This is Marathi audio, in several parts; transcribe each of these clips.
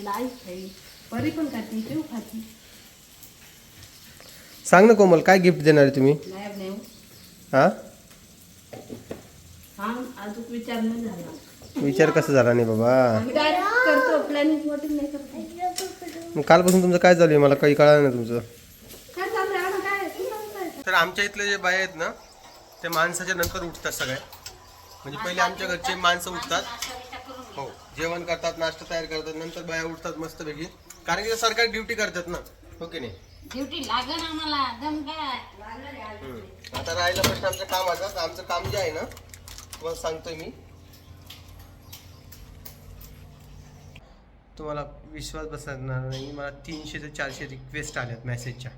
आई खाई, परी पण खाती, पिऊ खाती. सांग ना कोमल, काय गिफ्ट देणार आहे तुम्ही? नाही हा हा अजून विचार नाही झाला. विचार कसा झाला नाही बाबा? आम्ही डायरेक्ट करतो, प्लॅनिंग वोटिंग नाही करतो. मग कालपासून तुमचं काय चालू आहे मला काही कळलं नाही तुमचं. काय चाललंय आम्हाला काय काय? तर आमच्या इथले जे बाया आहेत ना ते माणसाच्या नंतर उठतात सगळे. म्हणजे पहिले आमच्या घरचे माणसं उठतात, हो जेवण करतात, नाश्ता तयार करतात, नंतर बाया उठतात मस्तपैकी, कारण की सरकारी ड्युटी करतात ना, हो की नाही? ड्युटी लागन आम्हाला दम काय. आता राहिला प्रश्न आमच्या कामाचा. तर आमचं काम जे आहे ना तुम्हाला सांगतोय मी, तुम्हाला विश्वास बसणार नाही, मला 300 ते 400 रिक्वेस्ट आल्यात मेसेजच्या.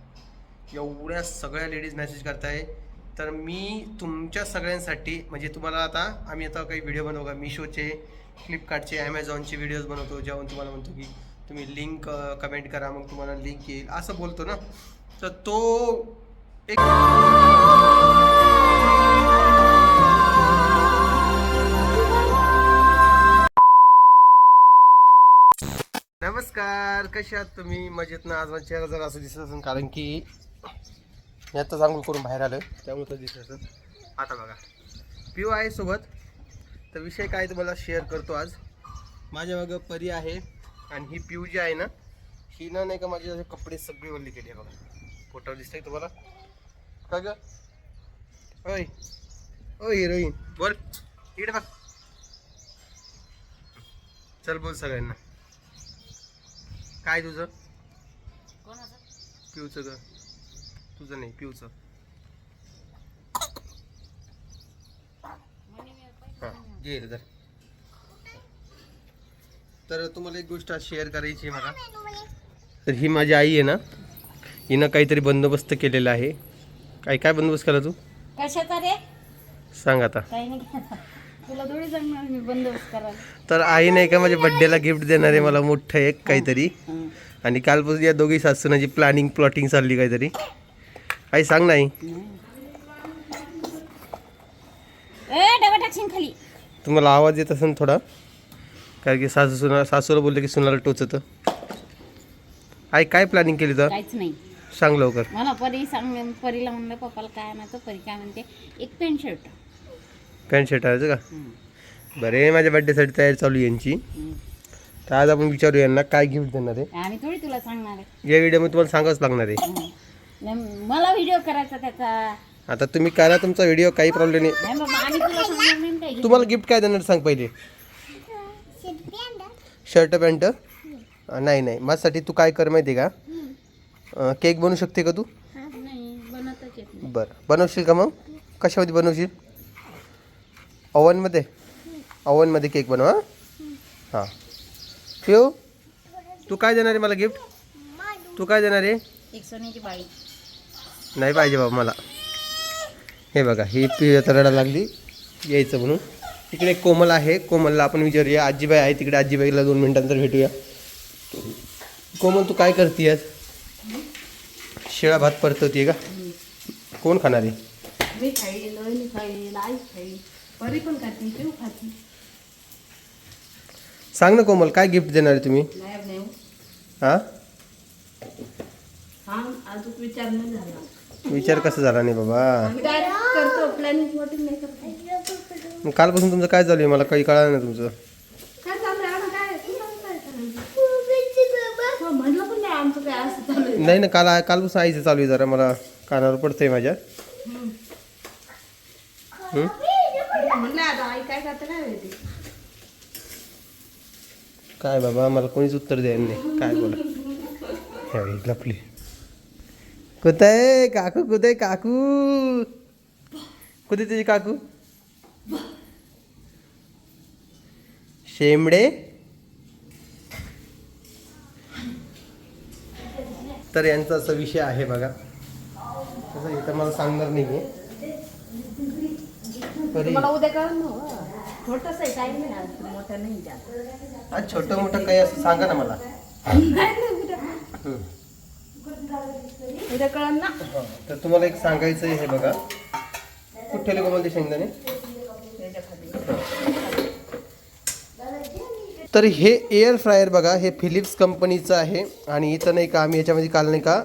एवढ्या सगळ्या लेडीज मेसेज करताय. तर मी तुमच्या सगळ्यांसाठी म्हणजे तुम्हाला आम्ही आता काही व्हिडिओ बनवू का, मिशोचे, फ्लिपकार्टचे, ॲमेझॉनचे व्हिडिओज बनवतो, जेव्हा तुम्हाला म्हणतो की तुम्ही लिंक कमेंट करा, मग तुम्हाला लिंक येईल असं बोलतो ना. तर तो एक नमस्कार, कसे आहात तुम्ही? मजेत ना? आज माझा चेहरा जरा असं दिसत असेल कारण की मी आता आंघोळ करून बाहेर आलो, त्यामुळे तर दिसत असेल. आता बघा पिऊ आहे सोबत. तर विषय काय तुम्हाला शेअर करतो आज. माझ्या मागं परी आहे आणि ही पिऊ जी आहे ना, ही ना नाही का माझे असे कपडे सगळे वल्ले केले बघा. फोटो दिसतंय तुम्हाला का ग? ओय ओ हिरोईन बोल इकडे बघ, चल बोल सगळ्यांना. काय तुझं? कोणाचं? पिऊचं ग, तुझं नाही पिऊचं. हां घे तर. तर तुम्हाला एक गोष्ट शेअर करायची आहे मला. तर ही माझी आई आहे ना, हिनं काहीतरी बंदोबस्त केलेला आहे. काय बंदोबस्त केला तू? कशाचा रे? सांग आता. काही नाही तुला थोडी जमणार मी बंदोबस्त करायला. तर आई नाही का माझ्या बड्डेला गिफ्ट देणार आहे मला मोठं एक काहीतरी. आणि कालपासून या दोघी सासूनाची प्लॉटिंग चालली काहीतरी. आई सांग नाही. डबा टाकशील खाली. तुम्हाला आवाज येत असेल थोडा, कारण की सासूला बोलले की सुनाला टोचतं. आई काय प्लॅनिंग केली तर? काहीच नाही. सांग लवकर. मला परीला म्हणलं पप्पाला काय आणायचं. परी काय म्हणते एक पॅन्ट शर्ट. पॅन्ट शर्ट आणायचं का? बरे माझ्या बड्डेसाठी तयारी चालू आहे यांची. तर आज आपण विचारू यांना काय गिफ्ट देणार आहे. आम्ही थोडी तुला सांगणार आहे. या व्हिडिओमध्ये तुम्हाला सांगावंच लागणार आहे. मला व्हिडिओ करायचा त्याचा. आता तुम्ही करा तुमचा व्हिडिओ, काही प्रॉब्लेम नाही. नाही बाबा आम्ही तुला सांगणार नाही काय. तुम्हाला गिफ्ट काय देणार सांग पहिले. Shirt pant? नाही माझ्यासाठी तू काय कर माहिती आहे का, केक बनवू शकते का तू? नाही बनवताच येत नाही. बरं बनवशील का? मग कशामध्ये बनवशील? ओव्हनमध्ये केक बनव. हां पिऊ तू काय देणार आहे मला गिफ्ट? तू काय देणार आहे? एक सोन्याची बाळी. नाही पाहिजे बाबा मला. हे बघा ही पिऊ आता रडायला लागली यायचं म्हणून. तिकडे कोमल आहे, कोमलला आपण विचारूया. आजीबाई आहे तिकडे, आजीबाईला 2 मिनिटांनंतर भेटूया. कोमल तू काय करतेस? शिळा भात परतवतीये का? कोण खाणार आहे? मी खाईल, रोहिणी खाईल, आई खाई, परी पण खाती, पिऊ खाती. सांग ना कोमल, काय गिफ्ट देणार आहे तुम्ही? नाही हां हा अजून विचार नाही झाला. विचार कसा झाला नाही बाबा? आम्ही डायरेक्ट करतो, प्लॅनिंग वोटिंग नाही करतो. मग कालपासून तुमचं काय चालू आहे मला काही कळलं नाही तुमचं. काय चाललंय आम्हाला काय म्हणलं पण नाही आमचं काय असं चालू आहे. नाही ना, कालपासून आईचं चालू आहे, जरा मला कानावर पडतंय माझ्या. म्हणलं आता आई काय करते काय माहिती. काय बाबा मला कोणीच उत्तर द्यायला नाही. काय बोला लपली. कुठे काकू? कुठे काकू? कुठे तुझी काकू? शेंबडे. तर यांचा असा विषय आहे बघा. तसं इथं मला सांगणार नाही आहे. मला उद्या कळ ना, छोटस आहे काही नाही, आज मोठं नाही जात. आज छोटं मोठं काही असं सांगा ना मला. उद्या कळ ना. तर तुम्हाला एक सांगायचं आहे. हे बघा कुठे ठेवले का मला ते शेंगदाणे? तर हे एअर फ्रायर बघा, हे फिलिप्स कंपनीचं आहे. आणि इथं नाही का आम्ही याच्यामध्ये काल नाही का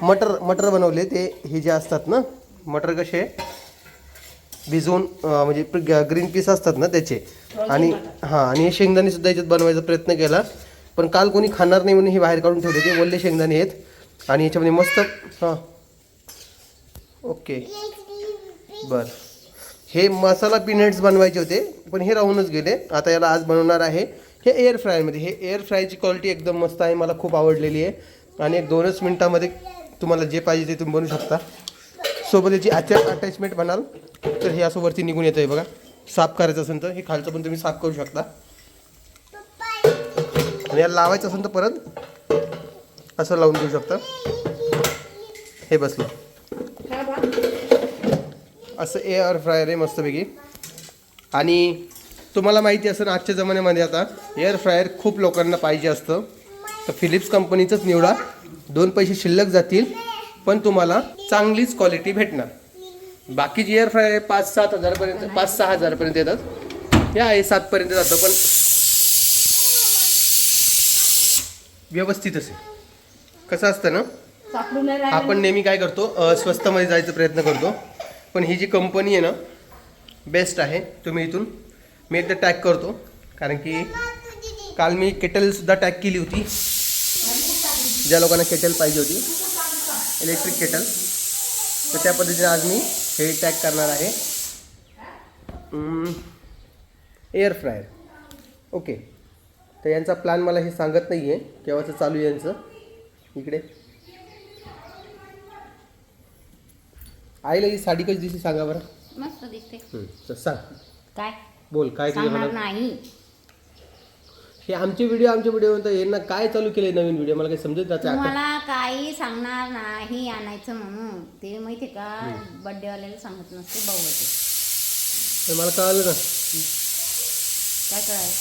मटर बनवले. ते हे जे असतात ना मटर, कसे भिजवून म्हणजे ग्रीन पीस असतात ना त्याचे. आणि हां, आणि हे शेंगदाणे सुद्धा याच्यात बनवायचा प्रयत्न केला, पण काल कोणी खाणार नाही म्हणून हे बाहेर काढून ठेवले. ते बोलले शेंगदाणे आहेत. आणि याच्यामध्ये मस्त हां ओके बरं, हे मसाला पीनट्स बनवायचे होते पण हे राहूनच गेले. आता याला आज बनवणार आहे हे एअर फ्रायमध्ये. हे एअर फ्रायची क्वालिटी एकदम मस्त आहे, मला खूप आवडलेली आहे. आणि एक 2च मिनटामध्ये तुम्हाला जे पाहिजे ते तुम्ही बनवू शकता. सोबत याची अटॅचमेंट बनाल तर हे असं वरती निघून येतं आहे बघा. साफ करायचं असेल तर हे खालचं पण तुम्ही साफ करू शकता. आणि याला लावायचं असेल तर परत असं लावून देऊ शकता. हे बसलं असं एअर फ्रायर आहे मस्तपैकी. आणि तुम्हाला माहिती असेल आजच्या जमान्यामध्ये आता एअर फ्रायर खूप लोकांना पाहिजे असतं, तर फिलिप्स कंपनीचंच निवडा. 2 पैसे शिल्लक जातील पण तुम्हाला चांगलीच क्वालिटी भेटणार. बाकीची एअर फ्रायर 5-7 हजारपर्यंत 5-6 हजारपर्यंत येतात. हे आहे 7 पर्यंत जातं, पण व्यवस्थित असेल. कसं असतं ना, सापडून नाही राहिलं. आपण नेहमी काय करतो स्वस्तमध्ये जायचा प्रयत्न करतो, पण ही जी कंपनी आहे ना बेस्ट आहे. तुम्ही इथून मी एकदा टॅग करतो, कारण की काल मी केटलसुद्धा टॅग केली होती. ज्या लोकांना केटल पाहिजे होती, इलेक्ट्रिक केटल, तर त्या पद्धतीने आज मी हे टॅग करणार आहे. Air fryer okay. तर यांचा प्लॅन मला हे सांगत नाही आहे केव्हाचं चालू आहे यांचं. इकडे आईला ही साडी कशी दिसली सांगा बरं. मस्त दिसते. तर सांग, काय बोल काय तुझ्या सांगणार मनात. नाही. हे आमचे व्हिडिओ म्हणतात, यांना काय चालू केले नवीन व्हिडिओ मला काही समजत नाही. तुम्हाला काही सांगणार नाही आणायचं म्हणून. ते माहिती का, बर्थडेवाल्याला सांगत नसते भाऊ होते. तर मला कळालं ना काय कळालं.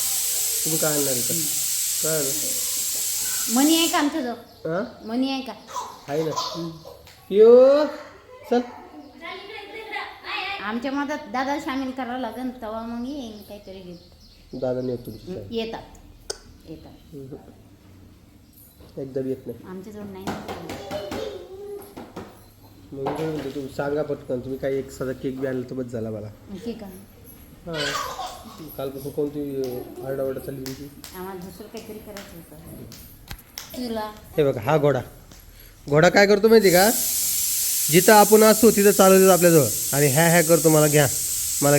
तुम्ही काय आणणार आहे. कळालं मनी आहे का आमच्याजवळ. हां मनी आहे का. आहे ना. यो चल आमच्या मधात दादा सामील करावं लागेल, तेव्हा मग येईन काहीतरी घेत. दादाने येत तुमची येतात एकदम येत नाही. आमच्याजवळ नाही. मग काय म्हणतो तू सांगा पटकन. तुम्ही काही एक साधा केक बी आणला तर बस झाला मला. ठीक आहे. हां कालपासून कोणती आरडाओरडा चालली तुमची. आम्हाला दुसरं काहीतरी करायचं होतं तुला. हे बघा हा घोडा काय करतो माहिती का, जिथं आपण असतो तिथं चालवतो आपल्याजवळ आणि ह्या करतो, मला घ्या.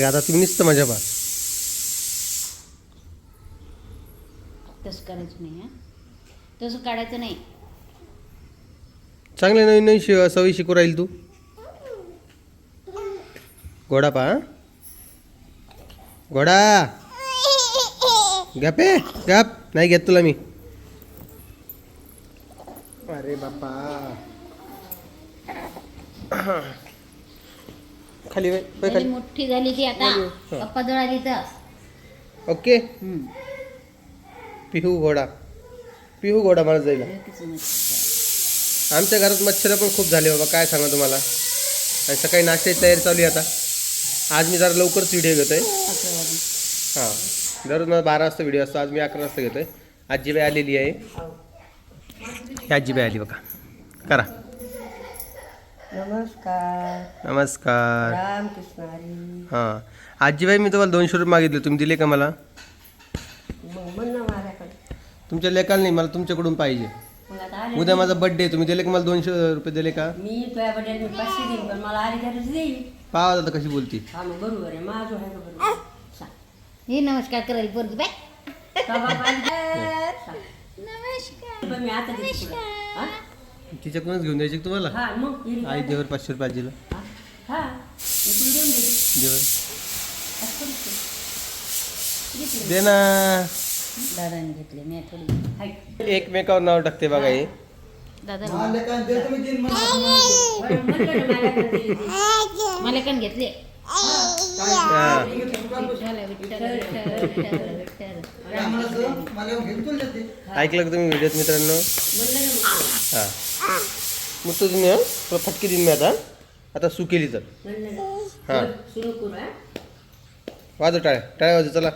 आता तुम्ही नुसतं माझ्या पा. तसं करायचं नाही. तसं काढायचं नाही. चांगले नवीन सवयी शिकू राहील तू. घोडा पा. घोडा गपे गप नाही घेत तुला मी. अरे बापा खाली झाली मोठी झाली ती आता. पप्पा जवळ आली तर ओके. पिहू घोडा मला जाईल. आमच्या घरात मच्छर पण खूप झाले बाबा, काय सांगा तुम्हाला. आणि सकाळी नाश्त्याची तयारी चालू आहे आता. आज मी जरा लवकरच व्हिडिओ घेतोय. हां दररोज मला 12 वाजता व्हिडिओ असतो, आज मी 11 वाजता घेतोय. आजीबाई आलेली आहे. ही आजीबाई आली बघा. करा नमस्कार. रामकृष्ण हरी. हां आजीबाई, मी तुम्हाला 200 रुपये मागितले, तुम्ही दिले का मला. तुमच्या लेकाला नाही, मला तुमच्याकडून पाहिजे. उद्या माझा बर्थडे, तुम्ही दिले का मला 200 रुपये दिले का. मी तुझ्या बड्यात 500 देईन, पण मला आली गरज देईल. पाहा आता कशी बोलती. हा मग बरोबर आहे. माझं आहे का बरोबर. हे नमस्कार करायला पोरगी बाय. पण मी आता देते तुला. हा? तिच्याकडूनच घेऊन द्यायची का तुम्हाला. हा मग येईल. आई देवर 500 रुपये आजीला हा मी तुला देऊन देते. देवर घेतले. दे ना. दादाने घेतले मी थोडी. हाय. एकमेकावर नाव टाकते बघा हे. दादा म्हणलं ना मला कधी. मला पण घेतले. हां विठ्ठल विठ्ठल विठ्ठल विठ्ठल. ऐकलं का तुम्ही व्हिडिओत मित्रांनो. हां मग तो तुम्ही तुला फटकी देईन मी आता सू केली तर. हां सुरू करू. वाजव टाळ्या वाजव चला.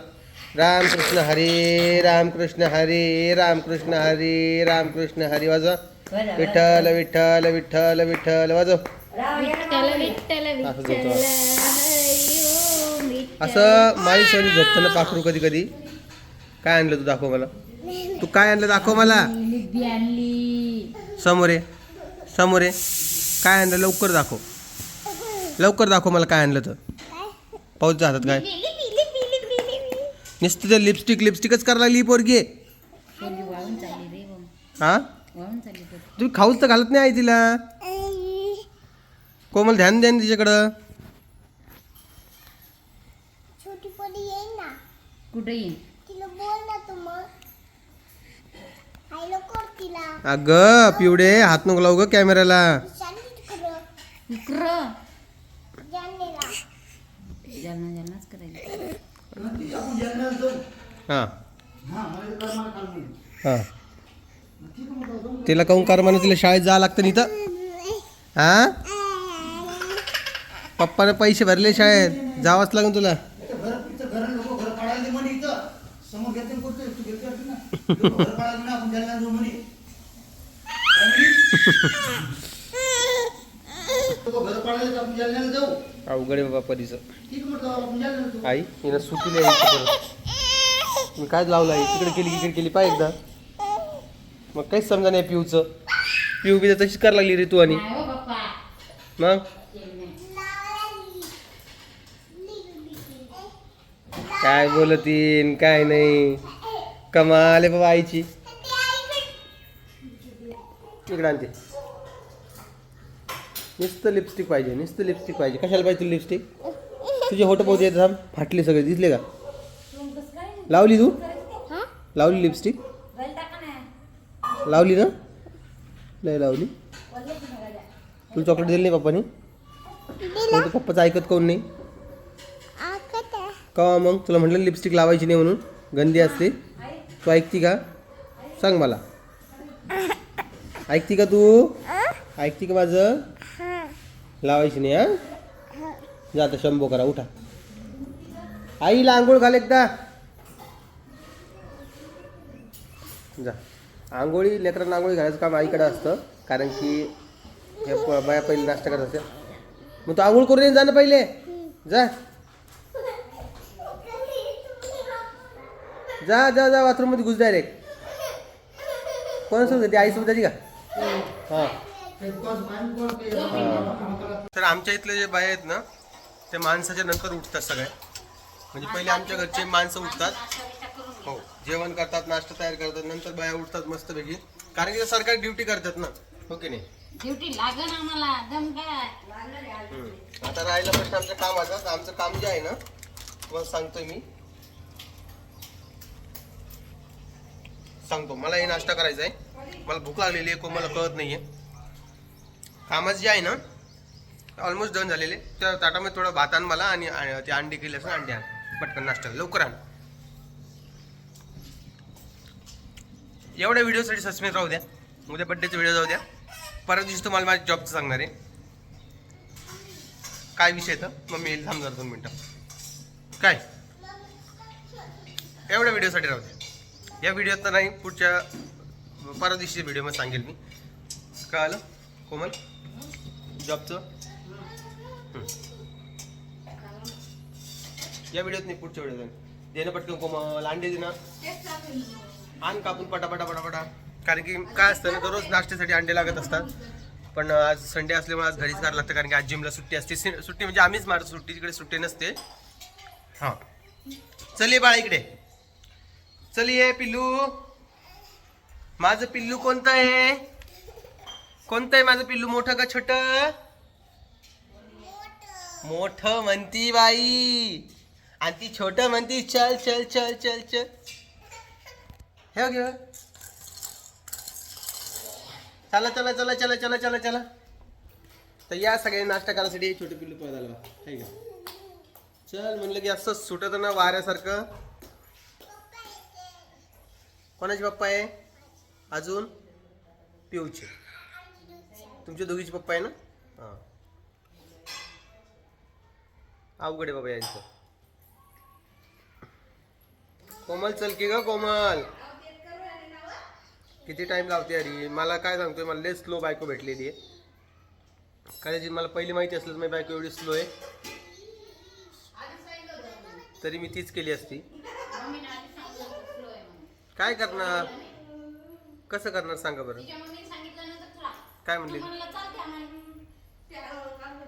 रामकृष्ण हरी रामकृष्ण हरी रामकृष्ण हरी रामकृष्ण हरी वाजव. विठ्ठल विठ्ठल विठ्ठल विठ्ठल वाजव. विठ्ठल विठ्ठल असं विठ्ठल झोपतो. हरी ओम विठ्ठल. असं माझी सोनी झोपताना पाखरू कधी कधी. काय आणलं तू दाखव मला. तू काय आणलं दाखव मला. लिब्बी आणली. समोर आहे समोर आहे. काय आणलं लवकर दाखव. लवकर दाखव मला काय आणलं तर. पाऊस हातात काय नुसतं ते लिपस्टिकच करायला लागली पोरगी. पोरगी वाळून चालली रे बम. हा वाळून चालली पोरगी. तुम्ही खाऊच तर घालत नाही आई तिला. कोमल ध्यान द्या ना तिच्याकडं. छोटी पोरी येईल ना कुठे येईन. तिला बोल ना तू मग आईला कर तिला अगं पिवडे हात नको लावू ग कॅमेऱ्याला. सांगित खरं इकडं जाणलेला जालनाच करायचं. हा हा तिला काहून कर म्हणा. तिला शाळेत जावं लागतं नाही तर. हा पप्पाने पैसे भरले शाळेत जावंच लागेल तुला. अवघड आहे बाबा परीचं. आई हिनं सुटीला यायची. मी काय लावलं आहे तिकडे केली इकडे केली पाय एकदा. मग काहीच समजा नाही पिऊचं. पिऊ बी तर तशीच करायला लागली रे तू. आणि नाही हो बाप्पा. मग काय बोलतीन काय नाही. कमाल आहे बाबा आईची. इकडे आणते. नुसतं लिपस्टिक पाहिजे नुसतं लिपस्टिक पाहिजे. कशाला पाहिजे तुला लिपस्टिक. तुझे होट पोहोच येत थांब. फाटली सगळे दिसले का. लावली तू लावली लिपस्टिक लावली ना. नाही लावली. तुला चॉकलेट दिली नाही पप्पानी. मग तू पप्पाचं ऐकत कोण नाही का. मग तुला म्हटलं लिपस्टिक लावायची नाही म्हणून गंदी असते. तू ऐकती का सांग मला. ऐकती का तू. ऐकती का माझं. लावायची नाही. हा जा आता शंभो करा उठा. आईला आंघोळ घाल एकदा. जा आंघोळी लेकरांना आंघोळी घालायचं काम आईकडे असतं. कारण की हे बाया पहिले नाश्ता करत असते. मग तू आंघोळ करून जा ना पहिले. जा जा जा जा बाथरूम मध्ये घुस डायरेक्ट. कोणासोबत ती आईसोबत जाती का. हां तर आमच्या इथले जे बाया आहेत ना ते माणसाच्या नंतर उठतात सगळ्या. म्हणजे पहिले आमच्या घरचे माणसं उठतात. हो जेवण करतात नाश्ता तयार करतात नंतर बाया उठतात मस्तपैकी. कारण की सरकारी ड्युटी करतात ना. हो की नाही. ड्युटी लागन आम्हाला दम काय. आता राहिला प्रश्न आमच्या कामाचा. तर आमचं काम जे आहे ना तुम्हाला सांगतोय मी. सांगतो मला हे नाश्ता करायचा आहे. मला भूक लागलेली आहे. मला कळत नाहीये. कामाचं जे आहे ना ऑलमोस्ट डन झालेले. त्या ताटामध्ये थोडं भात आण मला. आणि ते अंडे केले असं अंडे आण पटकन नाश्ता लवकर आण. एवढ्या व्हिडिओसाठी सस्पेन्स राहू द्या. उद्या बड्डेचा व्हिडिओ जाऊ द्या. परत दिवशी तुम्हाला माझ्या जॉबचं सांगणार आहे. काय विषय तर मग मी येईल थांबणार 2 मिनटं. काय एवढ्या व्हिडिओसाठी राहू द्या. या व्हिडिओत तर नाही पुढच्या परत दिवशी व्हिडिओमध्ये सांगेल मी. कळालं कोमल जॉबचं. या व्हिडिओत नाही पुढच्या व्हिडिओत देणं पटकन. कोमल अंडे देणं आण कापून पटापटा पटापटा. कारण की काय असतं ना दररोज नाश्त्यासाठी अंडे लागत असतात. पण आज संडे असल्यामुळे आज घरीच करायला लागतं. कारण की आज जिमला सुट्टी असते. सुट्टी म्हणजे आम्हीच मारतो सुट्टी. तिकडे सुट्टी नसते. हां चल बाळा इकडे. चल ये पिल्लू. माझं पिल्लू कोणतं आहे. कोणतं आहे माझं पिल्लू. मोठं का छोट. मोठं म्हणती बाई. आणि ती छोट म्हणती चल चल चल चल चल. हे घे चला चला चला चला चला चला चला. तर या सगळ्यांनी नाश्ता करायसाठी छोटे पिल्लू पळत आलं बा. ठीक आहे चल म्हणलं की असं सुटत ना वाऱ्यासारखं. कोणाचे पप्पा आहे अजून. पिऊचे. तुमच्या दोघीचे पप्पा आहे ना. हां अवघड आहे बाबा यांचं. कोमल चल की ग कोमल. किती टाइम लावते अरे. मला काय सांगतोय, मला लय स्लो बायको भेटलेली आहे. कदाचित मला पहिली माहिती असलं तर माझी बायको एवढी स्लो आहे तरी मी तीच केली असती. काय करणार, कसं करणार सांगा बरं. काय म्हणली,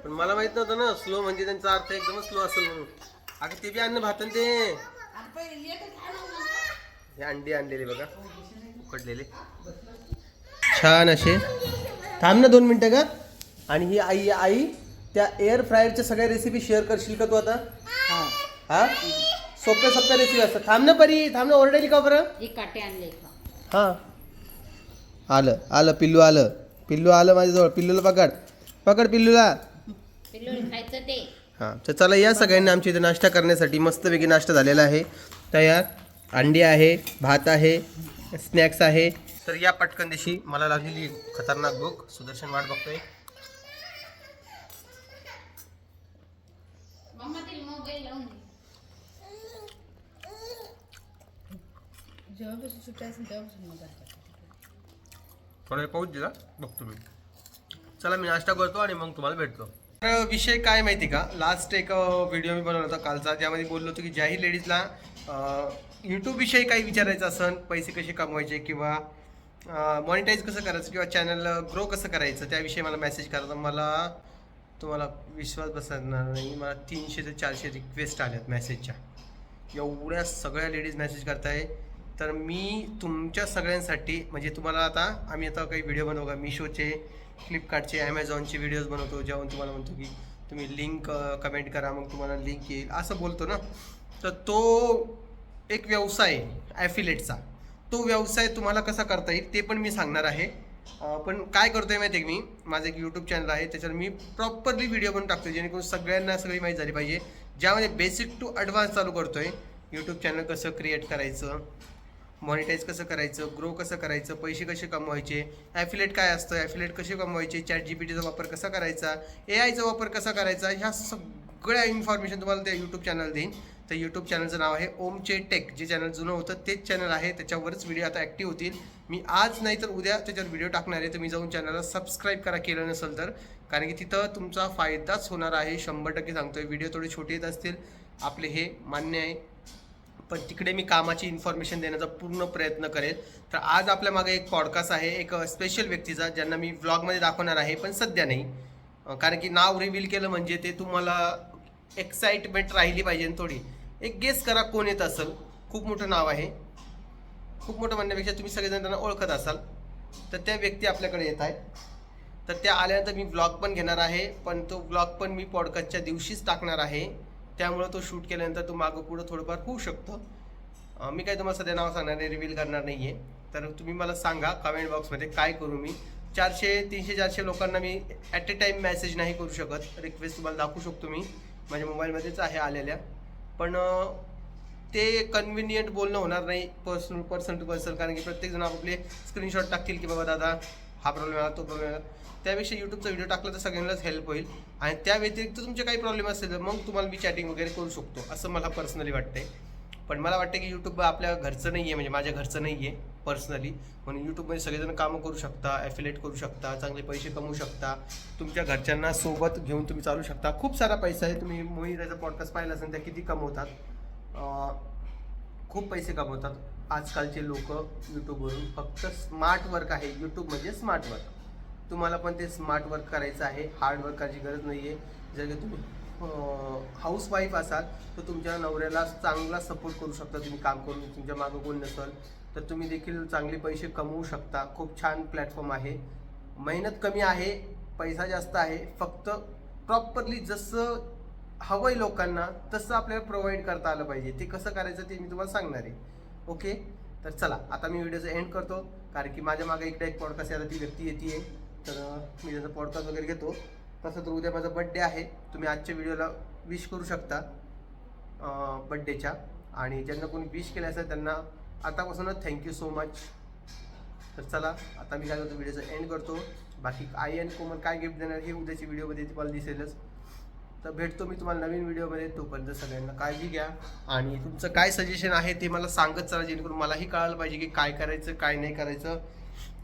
पण मला माहित नव्हतं ना स्लो म्हणजे त्यांचा अर्थ एकदमच स्लो असेल म्हणून. अगं ते बी अन्न भात ते हे अंडी आणलेले बघा उकडलेले छान असे. थांब ना 2 मिनिटं का. आणि ही आई त्या एअर फ्रायरच्या सगळ्या रेसिपी शेअर करशील का तू आता. हा सोप्या रेसिपी असतात. थांब ना परी, थांब ना. ओरडायली का बरं. एक काटे आणले. हां आलं पिल्लू आलं माझ्याजवळ. पिल्लूला पकड पिल्लूला. खायचं ते. हां तर चला या सगळ्यांनी आमच्या इथे नाश्ता करण्यासाठी. मस्तपैकी नाश्ता झालेला आहे तयार. अंडी आहे, भात आहे, स्नॅक्स आहे. तर या पटकन दिवशी मला लागलेली खतरनाक भूक. सुदर्शन वाट बघतोय. मोबाईल लावून जेव्हापासून सुट्टी असेल तेव्हापासून मोबाईल. थोडा पाऊस दिला बघतो मी. चला मी नाश्ता करतो आणि मग तुम्हाला भेटतो. तर विषय काय माहिती का, लास्ट एक व्हिडिओ मी बनवला होता कालचा, त्यामध्ये बोललो होतो की ज्याही लेडीजला यूट्यूबविषयी काही विचारायचं असेल, पैसे कसे कमवायचे किंवा मॉनिटाईज कसं करायचं किंवा चॅनल ग्रो कसं करायचं त्याविषयी मला मेसेज करा. तर मला तुम्हाला विश्वास बसणार नाही, मला 300 ते 400 रिक्वेस्ट आल्यात मेसेजच्या. एवढ्या सगळ्या लेडीज मेसेज करताय. तर मी तुमच्या सगळ्यांसाठी म्हणजे तुम्हाला आता आम्ही आता काही व्हिडिओ बनवू का, मिशोचे, फ्लिपकार्टचे, ॲमेझॉनचे व्हिडिओज बनवतो, जेव्हा तुम्हाला म्हणतो की तुम्ही लिंक कमेंट करा मग तुम्हाला लिंक येईल असं बोलतो ना. तर तो एक व्यवसाय आहे ॲफिलेटचा. तो व्यवसाय तुम्हाला कसा करता येईल ते पण मी सांगणार आहे. पण काय करतोय माहिती आहे की मी, माझं एक यूट्यूब चॅनल आहे त्याच्यावर मी प्रॉपरली व्हिडिओ बनवून टाकतो जेणेकरून सगळ्यांना सगळी माहिती झाली पाहिजे. ज्यामध्ये बेसिक टू ॲडव्हान्स चालू करतोय. यूट्यूब चॅनल कसं क्रिएट करायचं, मॉनिटाईज कसं करायचं, ग्रो कसं करायचं, पैसे कसे कमवायचे, ॲफिलेट काय असतं, ॲफिलेट कसे कमवायचे, ChatGPTचा वापर कसा करायचा, AI चा वापर कसा करायचा, ह्या सगळ्या इन्फॉर्मेशन तुम्हाला त्या यूट्यूब चॅनल देईन. तर यूट्यूब चॅनलचं नाव आहे ओमचे टेक. जे चॅनल जुनं होतं तेच चॅनल आहे, त्याच्यावरच व्हिडिओ आता ॲक्टिव्ह होतील. मी आज नाही तर उद्या त्याच्यावर व्हिडिओ टाकणार आहे. तुम्ही जाऊन चॅनलला सबस्क्राईब करा केलं नसेल तर, कारण की तिथं तुमचा फायदाच होणार आहे 100% सांगतोय. व्हिडिओ थोडे छोटे येत असतील आपले हे मान्य आहे, पण तिकडे मी कामाची इन्फॉर्मेशन देण्याचा पूर्ण प्रयत्न करेल. तर आज आपल्या मागे एक पॉडकास्ट आहे एक स्पेशल व्यक्तीचा, ज्यांना मी व्लॉगमध्ये दाखवणार आहे पण सध्या नाही, कारण की नाव रिव्हील केलं म्हणजे ते तुम्हाला एक्साइटमेंट राहिली पाहिजे थोडी. एक गेस करा कोण येत असेल. खूप मोठं नाव आहे, खूप मोठं म्हणण्यापेक्षा तुम्ही सगळेजण त्यांना ओळखत असाल. तर त्या व्यक्ती आपल्याकडे येत आहे. तर त्या आल्यानंतर मी व्लॉग पण घेणार आहे, पण तो व्लॉग पण मी पॉडकास्टच्या दिवशीच टाकणार आहे. त्यामुळं तो शूट केल्यानंतर तो मागं पुढं थोडंफार होऊ शकतो. मी काय तुम्हाला सध्या नाव सांगणार नाही, रिव्हील करणार नाही आहे. तर तुम्ही मला सांगा कमेंट बॉक्समध्ये काय करू मी. 400, 300, 400 लोकांना मी ॲट ए टाईम मेसेज नाही करू शकत. रिक्वेस्ट तुम्हाला दाखवू शकतो मी, माझ्या मोबाईलमध्येच आहे आलेल्या. पण ते कन्व्हिनियंट बोलणं होणार नाही पर्सन टू पर्सन, कारण की प्रत्येकजण आपले स्क्रीनशॉट टाकतील की बाबा दादा हा प्रॉब्लेम आला तो प्रॉब्लेम आला. त्यापेक्षा यूट्यूबचा व्हिडिओ टाकला तर सगळ्यांनाच हेल्प होईल. आणि त्या व्यतिरिक्त तुमचे काही प्रॉब्लेम असेल तर मग तुम्हाला मी चॅटिंग वगैरे करू शकतो असं मला पर्सनली वाटतंय. पण मला वाटतं की यूट्यूब आपल्या घरचं नाही आहे, म्हणजे माझ्या घरचं नाही आहे पर्सनली. म्हणून यूट्यूबमध्ये सगळेजण कामं करू शकता, ॲफिलेट करू शकता, चांगले पैसे कमवू शकता, तुमच्या घरच्यांना सोबत घेऊन तुम्ही चालू शकता. खूप सारा पैसा आहे. तुम्ही मोहितचा पॉडकास्ट पाहिला असेल त्या किती कमवतात, खूप पैसे कमवतात आजकालचे लोक यूट्यूबवरून. फक्त स्मार्ट वर्क आहे यूट्यूब म्हणजे स्मार्ट वर्क. तुम्हाला पण ते स्मार्ट वर्क करायचं आहे, हार्ड वर्क करायची गरज नाही आहे. जर का तुम्ही हाऊसवाईफ असाल तर तुमच्या नवऱ्याला चांगला सपोर्ट करू शकता तुम्ही काम करून. तुमच्या मागं कोण नसेल तर तुम्ही देखील चांगले पैसे कमवू शकता. खूप छान प्लॅटफॉर्म आहे. मेहनत कमी आहे, पैसा जास्त आहे. फक्त प्रॉपरली जसं हवं आहे लोकांना तसं आपल्याला प्रोव्हाइड करता आलं पाहिजे. ते कसं करायचं ते मी तुम्हाला सांगणार आहे. ओके, तर चला आता मी व्हिडिओचं एंड करतो, कारण की माझ्या मागे इकडे एक पॉडकास्ट आहे. आता ती व्यक्ती येते आहे तर मी त्याचा पॉडकास्ट वगैरे घेतो. तसं तर उद्या माझा बड्डे आहे. तुम्ही आजच्या व्हिडिओला विश करू शकता बड्डेच्या. आणि ज्यांना कोणी विश केलं असेल त्यांना आतापासूनच थँक्यू सो मच. तर चला आता मी काय करतो, व्हिडिओचं एंड करतो. बाकी आई आणि कोमल काय गिफ्ट देणार हे उद्याच्या व्हिडिओमध्ये तुम्हाला दिसेलच. तर भेटतो मी तुम्हाला नवीन व्हिडिओमध्ये. तोपर्यंत सगळ्यांना काळजी घ्या आणि तुमचं काय सजेशन आहे ते मला सांगत चला, जेणेकरून मलाही कळायला पाहिजे की काय करायचं काय नाही करायचं.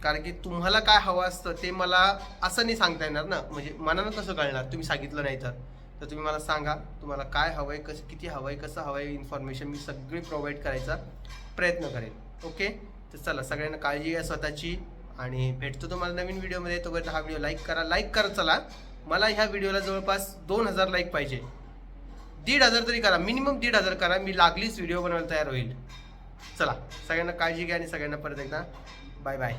कारण की तुम्हाला काय हवं असतं ते मला असं नाही सांगता येणार ना, म्हणजे मनानं कसं कळणार तुम्ही सांगितलं नाही तर. तर तुम्ही मला सांगा तुम्हाला काय हवं आहे, कसं किती हवं आहे, कसं हवं आहे, इन्फॉर्मेशन मी सगळी प्रोव्हाइड करायचा प्रयत्न करेन. ओके, तर चला सगळ्यांना काळजी घ्या स्वतःची आणि भेटतो तुम्हाला नवीन व्हिडिओमध्ये. तोपर्यंत हा व्हिडिओ लाईक करा चला. मला ह्या व्हिडिओला जवळपास 2000 लाईक पाहिजे. 1500 तरी करा, मिनिमम 1500 करा. मी लागलीच व्हिडिओ बनवायला तयार होईल. चला सगळ्यांना काळजी घ्या आणि सगळ्यांना परत एकदा बाय बाय.